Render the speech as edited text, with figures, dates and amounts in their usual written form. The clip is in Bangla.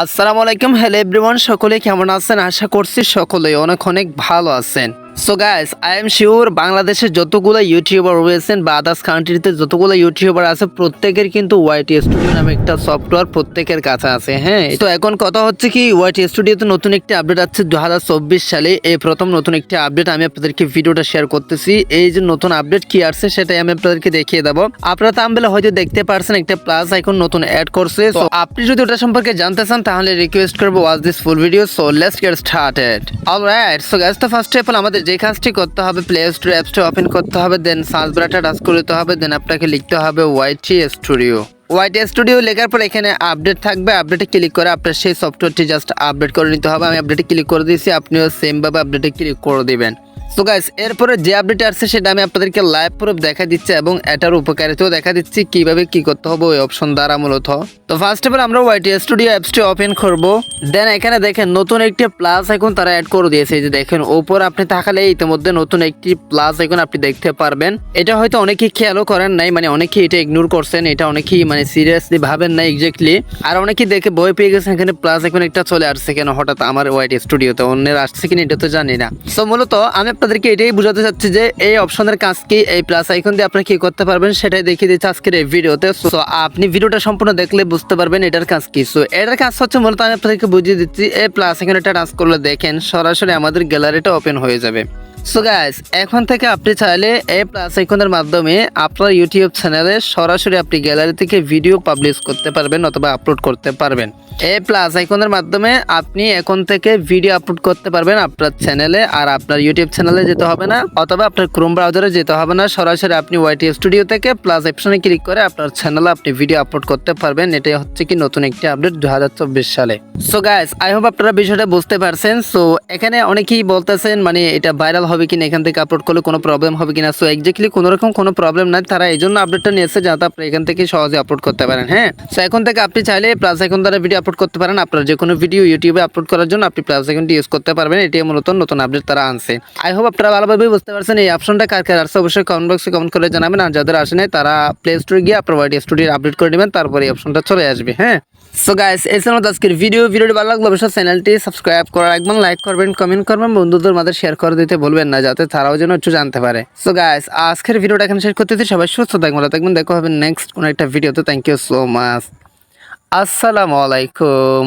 আসসালামু আলাইকুম, হ্যালো এভরিওয়ান, সকলে কেমন আছেন? আশা করছি সকলেই অনেক অনেক ভালো আছেন। So guys, I am sure বাংলাদেশের যতগুলো ইউটিউবার রয়েছেন বা আদার্স কান্ট্রিতে যতগুলো ইউটিউবার আছে প্রত্যেকের কিন্তু ওয়াইটি স্টুডিও নামে একটা সফটওয়্যার প্রত্যেকের কাছে আছে। হ্যাঁ, তো এখন কথা হচ্ছে কি, ওয়াইটি স্টুডিওতে নতুন একটি আপডেট আছে 2024 সালে। এই প্রথম নতুন একটি আপডেট আমি আপনাদেরকে ভিডিওটা শেয়ার করতেছি। এই যে নতুন আপডেট কি আসছে সেটাই আমি আপনাদেরকে দেখিয়ে দেবো। আপনারা থাম্বনেলে হয়তো দেখতে পারছেন একটা প্লাস আইকন নতুন অ্যাড করছে। তো আপনি যদি ওটা সম্পর্কে জানতে চান তাহলে রিকোয়েস্ট করবো watch this full video. So let's get started. Alright, so guys, তো ফার্স্ট অফ অল আমাদের যে কাজটি করতে হবে, play store app store open করতে হবে, দেন সার্চ বারটা টাচ করতে হবে, দেন আপনাকে লিখতে হবে ওয়াইটি স্টুডিও। ওয়াইটি স্টুডিও লেখার পর এখানে আপডেট থাকবে, আপডেটে ক্লিক করে আপনার সেই সফটওয়্যারটি জাস্ট আপডেট করে নিতে হবে। আমি আপডেটে ক্লিক করে দিয়েছি, আপনিও সেম ভাবে আপডেটে ক্লিক করে দিবেন। সো গাইস, এরপরে যে আপডেট আসছে সেটা আমি আপনাদেরকে লাইভ প্রুফ দেখা দিচ্ছি এবং এটার উপকারিতাও দেখা দিচ্ছি কিভাবে কি করতে হবে ওই অপশন দ্বারা মূলত। তো ফার্স্ট অফ অল আমরা ওয়াইটি স্টুডিও অ্যাপসটি ওপেন করব। দেন এখানে দেখেন নতুন একটি প্লাস আইকন তারা অ্যাড করে দিয়েছে। এই যে দেখেন উপর আপনি তাকালে ইতিমধ্যে নতুন একটি প্লাস আইকন আপনি দেখতে পারবেন। এটা হয়তো অনেকেই খেয়ালও করেন নাই, মানে অনেকেই এটা ইগনোর করছেন, এটা অনেকেই মানে সিরিয়াসলি ভাবেন না এক্স্যাক্টলি। আর অনেকেই দেখে ভয় পেয়ে গেছেন এখানে প্লাস আইকন একটা চলে আসছে কেন হঠাৎ আমার ওয়াইটি স্টুডিওতে, অন্যের আসছে কিনা এটা তো জানি না। সো মূলত আমি আপনাদেরকে এটাই বুঝাতে চাচ্ছি যে এই অপশনের কাজ কি, এই প্লাস আইকন দিয়ে আপনি কি করতে পারবেন সেটাই দেখিয়ে দিচ্ছি আজকের এই ভিডিওতে। সো আপনি ভিডিওটা সম্পূর্ণ দেখলে বুঝতে পারবেন এটার কাজ কি। সো এটার কাজ হচ্ছে মূলত আমি আপনাদেরকে বুঝিয়ে দিচ্ছি, এই প্লাস আইকন এটা টাচ করলে দেখেন সরাসরি আমাদের গ্যালারিটা ওপেন হয়ে যাবে। সো গাইস, এখন থেকে আপনি চাইলে এই প্লাস আইকনের মাধ্যমে আপনার ইউটিউব চ্যানেলে সরাসরি আপনি গ্যালারি থেকে ভিডিও পাবলিশ করতে পারবেন অথবা আপলোড করতে পারবেন। এই প্লাস আইকনের মাধ্যমে আপনি এখন থেকে ভিডিও আপলোড করতে পারবেন আপনার চ্যানেলে। আর আপনার ইউটিউব চ্যানেলে যেতে হবে না অথবা আপনার ক্রোম ব্রাউজারে যেতে হবে না, সরাসরি আপনি ওয়াইটি স্টুডিও থেকে প্লাস অপশনে ক্লিক করে আপনার চ্যানেলে আপনি ভিডিও আপলোড করতে পারবেন। এটাই হচ্ছে কি নতুন একটি আপডেট 2024 সালে। সো গাইস, আই হোপ আপনারা বিষয়টা বুঝতে পারছেন। সো এখানে অনেকেই বলতেছেন মানে এটা ভাইরাল হবে কিনা, এখান থেকে আপলোড করলে কোনো প্রবলেম হবে কিনা। সো এক্স্যাক্টলি কোনো রকম কোনো প্রবলেম নাই, তারা এই জন্য আপডেটটা নিয়েছে যাতে আপনি এখান থেকে সহজে আপলোড করতে পারেন। হ্যাঁ, সো এখন থেকে আপনি চাইলে প্লাস আইকন দ্বারা ভিডিও আপলোড করতে পারেন। আপনার যে কোনো ভিডিও ইউটিউবে আপলোড করার জন্য আপনি প্লাস আইকনটি ইউজ করতে পারবেন। এটি মূলত নতুন আপডেট তারা আনছে। আই হোপ আপনারা ভালোভাবে বুঝতে পারছেন। এই অপশনটা কার কার আসছে অবশ্যই কমেন্ট বক্সে কমেন্ট করে জানাবেন। আর যাদের আসে নাই তারা প্লে স্টোরে গিয়ে আপনার ওয়াইটি স্টুডিও আপডেট করে নেবেন, তারপরে এই অপশনটা চলে আসবে। হ্যাঁ, সো গাইস, এই ছিল আজকের ভিডিওটি ভালো লাগলে অবশ্যই চ্যানেলটি সাবস্ক্রাইব করে রাখবেন, লাইক করবেন, কমেন্ট করবেন, বন্ধুদের মাঝে শেয়ার করে দিতে ভুলবেন না যাতে তারাও যেন একটু জানতে পারে। সো গাইস, আজকের ভিডিওটা এখানে শেষ করতেছি। সবাই সুস্থ থাকবেন, ভালো থাকবেন, দেখা হবে নেক্সট কোনো একটা ভিডিওতে। Thank you so much. আসসালামু আলাইকুম।